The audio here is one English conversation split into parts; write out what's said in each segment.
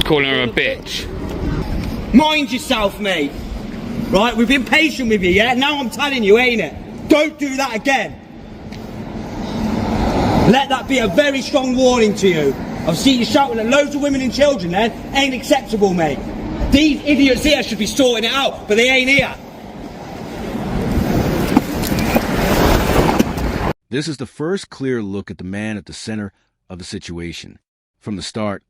Calling her a bitch. Mind yourself, mate. Right, we've been patient with you, yeah? Now I'm telling you, ain't it? Don't do that again. Let that be a very strong warning to you. I've seen you shouting at loads of women and children then. Ain't acceptable, mate. These idiots here should be sorting it out, but they ain't here. This is the first clear look at the man at the center of the situation. From the start,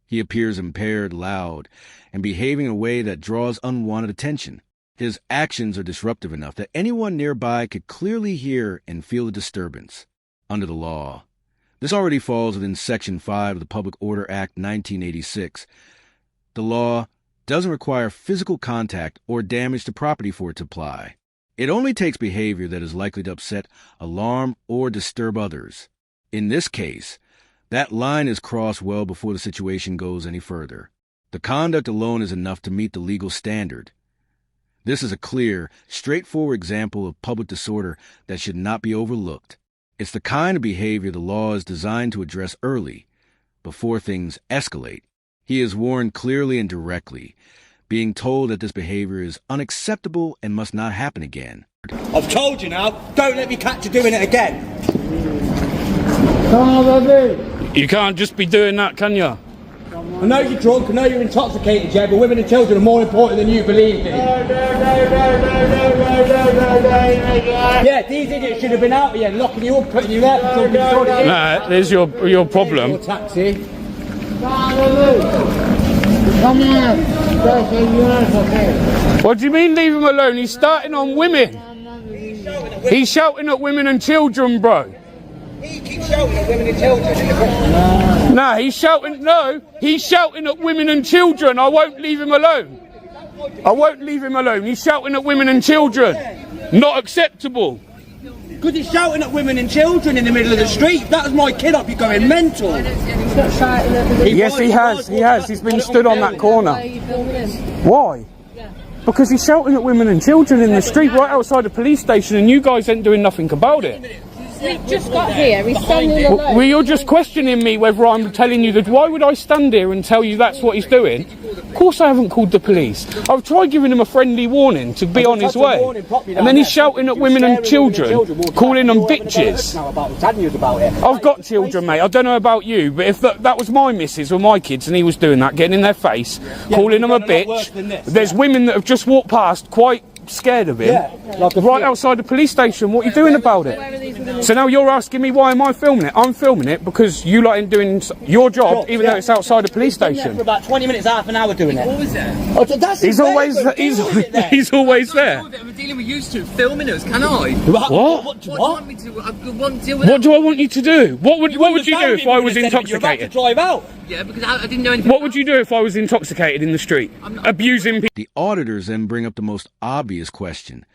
he appears impaired, loud, and behaving in a way that draws unwanted attention. His actions are disruptive enough that anyone nearby could clearly hear and feel the disturbance. Under the law, this already falls within Section 5 of the Public Order Act 1986. The law doesn't require physical contact or damage to property for it to apply. It only takes behavior that is likely to upset, alarm, or disturb others. In this case, that line is crossed well before the situation goes any further. The conduct alone is enough to meet the legal standard. This is a clear, straightforward example of public disorder that should not be overlooked. It's the kind of behavior the law is designed to address early, before things escalate. He is warned clearly and directly, being told that this behavior is unacceptable and must not happen again. I've told you now, don't let me catch you doing it again. Come on, baby. You can't just be doing that, can you? I know you're drunk, I know you're intoxicated, Jay, but women and children are more important than you believe me. Yeah, these idiots should have been out here locking you up, putting you there. No, there's your problem. Your taxi. Come on. What do you mean leave him alone? He's starting on women. He's shouting at women and children, bro. He keeps shouting at women and children. No, he's shouting at women and children. I won't leave him alone. I won't leave him alone. He's shouting at women and children. Not acceptable. Because he's shouting at women and children in the middle of the street. If that was my kid, I'd be going mental. Yes, he has. He has. He's been stood on that corner. Why? Because he's shouting at women and children in the street right outside the police station and you guys ain't doing nothing about it. We've just got here, he's standing alone. Well, you're just questioning me whether I'm telling you that. Why would I stand here and tell you that's what he's doing? Of course I haven't called the police. I've tried giving him a friendly warning to be on his way. And then he's shouting at women and children, calling them bitches. I've got children, mate. I don't know about you, but if that was my missus or my kids and he was doing that, getting in their face, calling them a bitch, there's women that have just walked past quite scared of him, right outside the police station. What are you doing about it? So now you're asking me why am I filming it? I'm filming it because you lot ain't doing your job, even though it's outside the police station. For about 20 minutes, half an hour doing it. Always there. Oh, that's He's always he's always there. I'm dealing with you two filming us, can I? What? What do you want me to? I want to deal with What do I want you to do? What would you do if I was intoxicated? Drive out. Yeah, because I didn't know anything. What would you do if I was intoxicated in the street, abusing people? The auditors then bring up the most obvious question,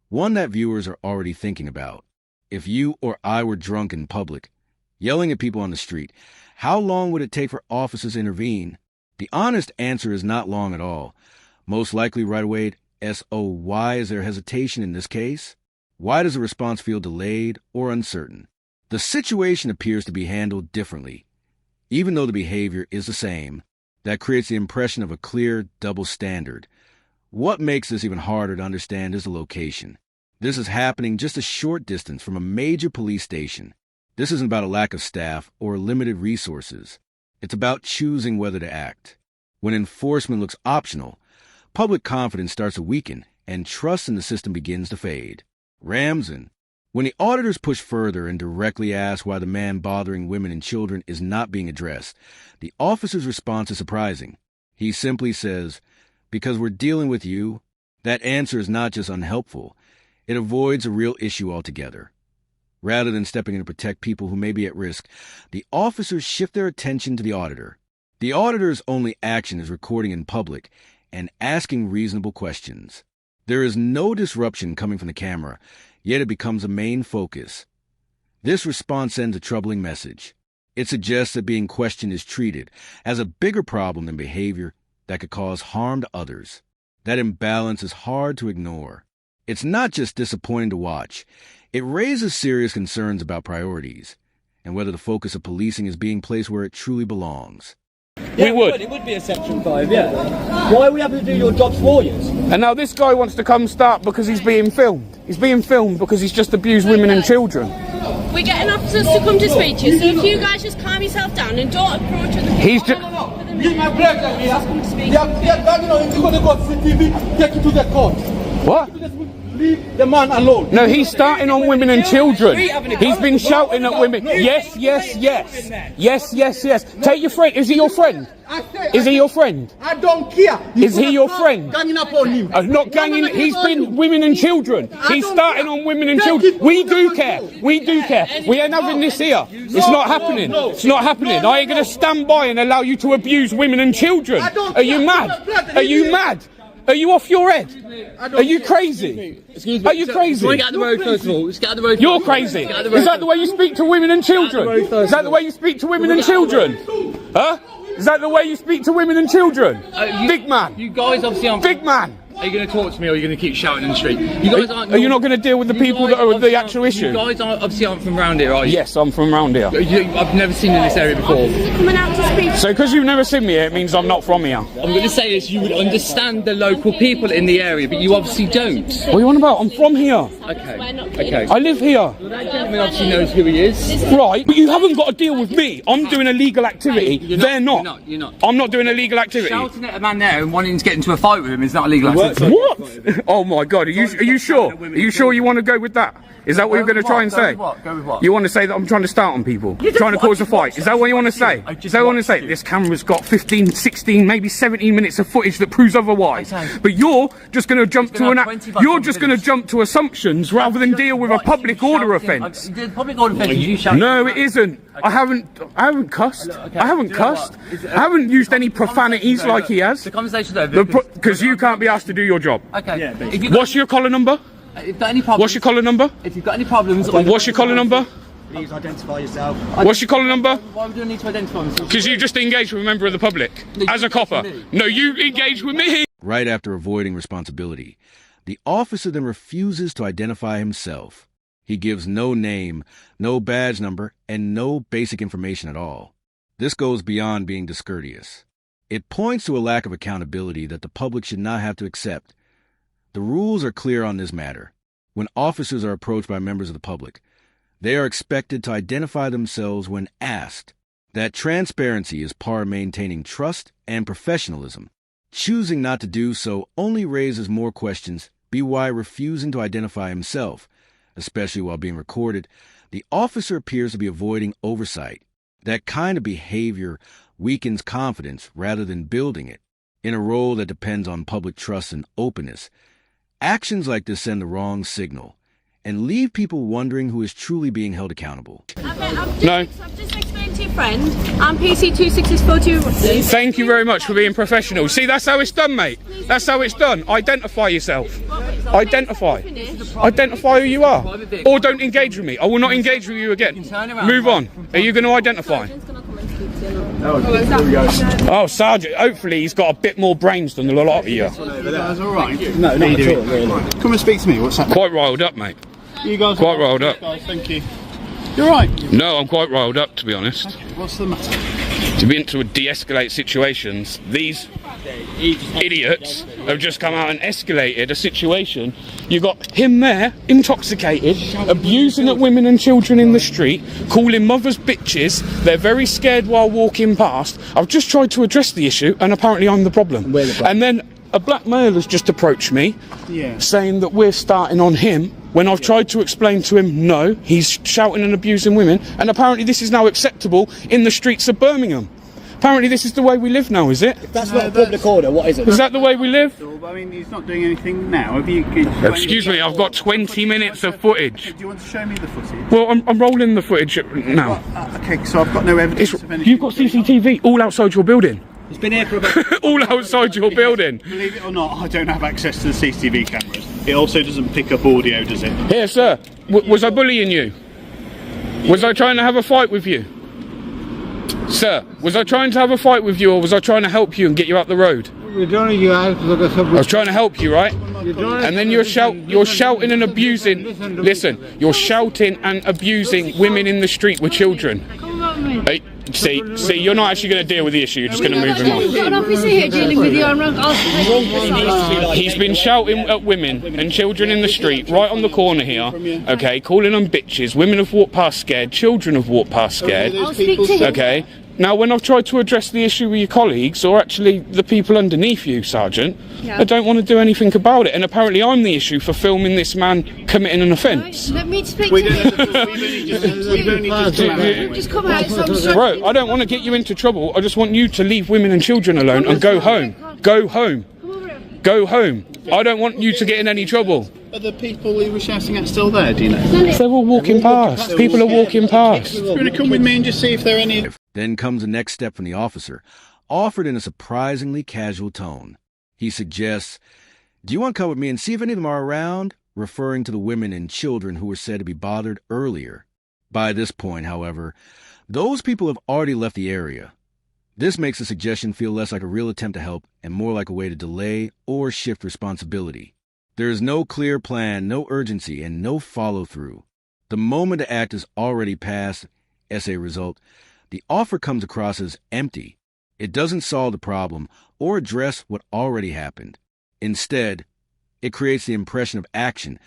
one that viewers are already thinking about. If you or I were drunk in public, yelling at people on the street, how long would it take for officers to intervene? The honest answer is not long at all. Most likely right away, S.O. Why is there hesitation in this case? Why does the response feel delayed or uncertain? The situation appears to be handled differently. Even though the behavior is the same, that creates the impression of a clear double standard. What makes this even harder to understand is the location. This is happening just a short distance from a major police station. This isn't about a lack of staff or limited resources. It's about choosing whether to act. When enforcement looks optional, public confidence starts to weaken and trust in the system begins to fade. Ramsden. When the auditors push further and directly ask why the man bothering women and children is not being addressed, the officer's response is surprising. He simply says, "Because we're dealing with you." That answer is not just unhelpful, it avoids a real issue altogether. Rather than stepping in to protect people who may be at risk, the officers shift their attention to the auditor. The auditor's only action is recording in public and asking reasonable questions. There is no disruption coming from the camera, yet it becomes a main focus. This response sends a troubling message. It suggests that being questioned is treated as a bigger problem than behavior that could cause harm to others. That imbalance is hard to ignore. It's not just disappointing to watch. It raises serious concerns about priorities. and whether the focus of policing is being placed where it truly belongs. We would. It would be a Section 5, yeah. Why are we having to do your jobs for you? And now this guy wants to come start because he's being filmed. He's being filmed because he's just abused women and children. We're getting officers to come to speak to you, so if you guys just calm yourself down and don't approach other people. He's just... Leave my brother here. They are dragging on him. They're going to go to CTV, take you to the court. What? Leave the man alone. No, he's starting on women and children. He's been shouting at women. Yes, yes, yes. Yes, yes, yes. Take your friend. Is he your friend? Is he your friend? I don't care. Is he your friend? Ganging up on him. Not ganging. He's been women and children. He's starting on women and children. We do care. We do care. We ain't having this here. It's not happening. It's not happening. I ain't going to stand by and allow you to abuse women and children. Are you mad? Are you mad? Are you off your head? Are you crazy? Are you crazy? Get out the road first of all. Just get out the road. You're crazy. Is that the way you speak to women and children? Is that the way you speak to women and children? Huh? Is that the way you speak to women and children? Big man. You guys obviously aren't. Big man. Are you going to talk to me or are you going to keep shouting in the street? You guys aren't. Are you not going to deal with the people that are the actual issue? You guys obviously aren't from around here, are you? Yes, I'm from round here. I've never seen you in this area before. Coming out to speak. So because you've never seen me here, it means I'm not from here. I'm going to say is you would understand the local people in the area, but you obviously don't. What are you on about? I'm from here. Okay. Okay. I live here. Well, that gentleman obviously knows who he is. Right, but you haven't got to deal with me. I'm doing illegal activity. They're not. You're not. I'm not doing illegal activity. Shouting at a man there and wanting to get into a fight with him is not illegal activity. What? Oh my God! Are you sure? Are you sure you want to go with that? Is that what you're going to try and say? Go with what? You want to say that I'm trying to start on people? Trying to cause a fight? Is that what you want to say? Is that what you want to say? This camera's got 15, 16, maybe 17 minutes of footage that proves otherwise. But you're just going to jump to you're just going to jump to assumptions rather than deal with a public order offence. Public order offence. You shouting. No, it isn't. I haven't cussed. I haven't cussed. I haven't used any profanities like he has. The conversation's over. Because you can't be asked to do your job. Okay. What's your collar number? If you've got any problems, What's your collar number? If you've got any problems, What's your collar number? Please identify yourself. What's your collar number? Why do I need to identify myself? Because you just engaged with a member of the public as a copper. No, you engaged with me. Right after avoiding responsibility, the officer then refuses to identify himself. He gives no name, no badge number, and no basic information at all. This goes beyond being discourteous. It points to a lack of accountability that the public should not have to accept. The rules are clear on this matter. When officers are approached by members of the public, they are expected to identify themselves when asked. That transparency is part of maintaining trust and professionalism. Choosing not to do so only raises more questions, by refusing to identify himself. Especially while being recorded, the officer appears to be avoiding oversight. That kind of behavior weakens confidence rather than building it. In a role that depends on public trust and openness, actions like this send the wrong signal and leave people wondering who is truly being held accountable. I've just explained to your friend. I'm PC26642. Thank you very much for being professional. See, that's how it's done, mate. That's how it's done. Identify yourself. Identify. Identify who you are. Or don't engage with me. I will not engage with you again. Move on. Are you going to identify? Oh, Sergeant, hopefully he's got a bit more brains than a lot of you. That's all right. No, not at all, really. Come and speak to me. What's happening? Quite riled up, mate. You guys quite riled up. Guys, thank you. You're right. No, I'm quite riled up, to be honest. Okay, what's the matter? To be into de-escalate situations, these idiots have just come out and escalated a situation. You got him there, intoxicated, abusing at women and children in the street, calling mothers bitches. They're very scared while walking past. I've just tried to address the issue, and apparently I'm the problem. And then a black male has just approached me, saying that we're starting on him, when I've tried to explain to him, no, he's shouting and abusing women, and apparently this is now acceptable in the streets of Birmingham. Apparently this is the way we live now, is it? If that's not public order, what is it? Is that the way we live? I mean, he's not doing anything now. Have you? Excuse me, I've got 20 minutes of footage. Do you want to show me the footage? Well, I'm rolling the footage now. Okay, so I've got no evidence of anything. You've got CCTV all outside your building. It's been here for about... all outside your building. Believe it or not, I don't have access to the CCTV cameras. It also doesn't pick up audio, does it? Here, sir. Was I bullying you? Was I trying to have a fight with you? Sir, was I trying to have a fight with you, or was I trying to help you and get you up the road? I was trying to help you, right? And then you're shouting and abusing. Listen, you're shouting and abusing women in the street with children. Hey, see, you're not actually going to deal with the issue. You're just going to move him on. Got an officer here dealing with you. I'm not asking. He's been shouting at women and children in the street, right on the corner here. Okay, calling them bitches. Women have walked past scared. Children have walked past scared. I'll speak to him. Okay. Now, when I've tried to address the issue with your colleagues, or actually the people underneath you, Sergeant, they don't want to do anything about it. And apparently I'm the issue for filming this man committing an offence. Let me speak to him. Just come out. Bro, I don't want to get you into trouble. I just want you to leave women and children alone and go home. Go home. Go home. I don't want you to get in any trouble. Are the people who were shouting at still there, do you know? They're all walking past. People are walking past. You're going to come with me and just see if there are any... Then comes the next step from the officer, offered in a surprisingly casual tone. He suggests, "Do you want to come with me and see if any of them are around?" referring to the women and children who were said to be bothered earlier. By this point, however, those people have already left the area. This makes the suggestion feel less like a real attempt to help and more like a way to delay or shift responsibility. There is no clear plan, no urgency, and no follow-through. The moment to act is already past. As a result, the offer comes across as empty. It doesn't solve the problem or address what already happened. Instead, it creates the impression of action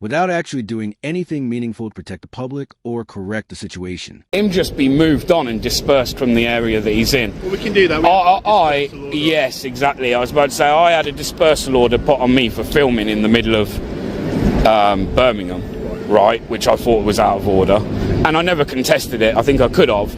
without actually doing anything meaningful to protect the public or correct the situation. Him just be moved on and dispersed from the area that he's in. Well, we can do that. Yes, exactly. I was about to say, I had a dispersal order put on me for filming in the middle of Birmingham, right, which I thought was out of order. And I never contested it. I think I could have.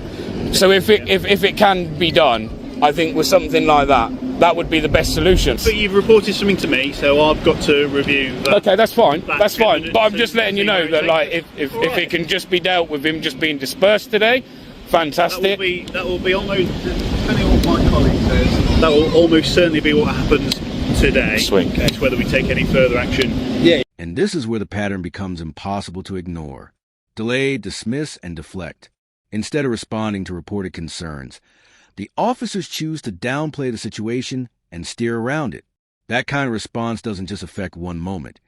So if it can be done, I think with something like that, that would be the best solution. But you've reported something to me, so I've got to review that. Okay, that's fine. That's fine. But I'm just letting you know that, like, if it can just be dealt with him just being dispersed today, fantastic. That will be almost, depending on what my colleague says, that will almost certainly be what happens today. Sweet. It's whether we take any further action. Yeah. And this is where the pattern becomes impossible to ignore. Delay, dismiss, and deflect. Instead of responding to reported concerns, the officers choose to downplay the situation and steer around it. That kind of response doesn't just affect one moment.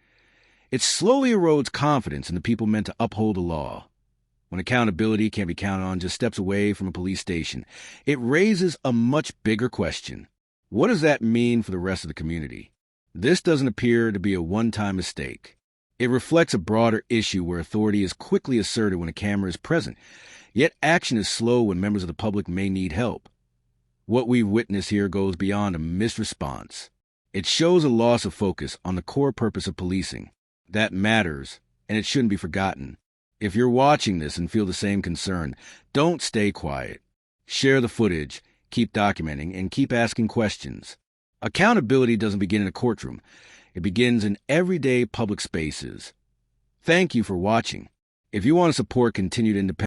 It slowly erodes confidence in the people meant to uphold the law. When accountability can't be counted on just steps away from a police station, it raises a much bigger question. What does that mean for the rest of the community? This doesn't appear to be a one-time mistake. It reflects a broader issue where authority is quickly asserted when a camera is present, yet action is slow when members of the public may need help. What we've witnessed here goes beyond a misresponse. It shows a loss of focus on the core purpose of policing. That matters, and it shouldn't be forgotten. If you're watching this and feel the same concern, don't stay quiet. Share the footage, keep documenting, and keep asking questions. Accountability doesn't begin in a courtroom. It begins in everyday public spaces. Thank you for watching. If you want to support continued independence,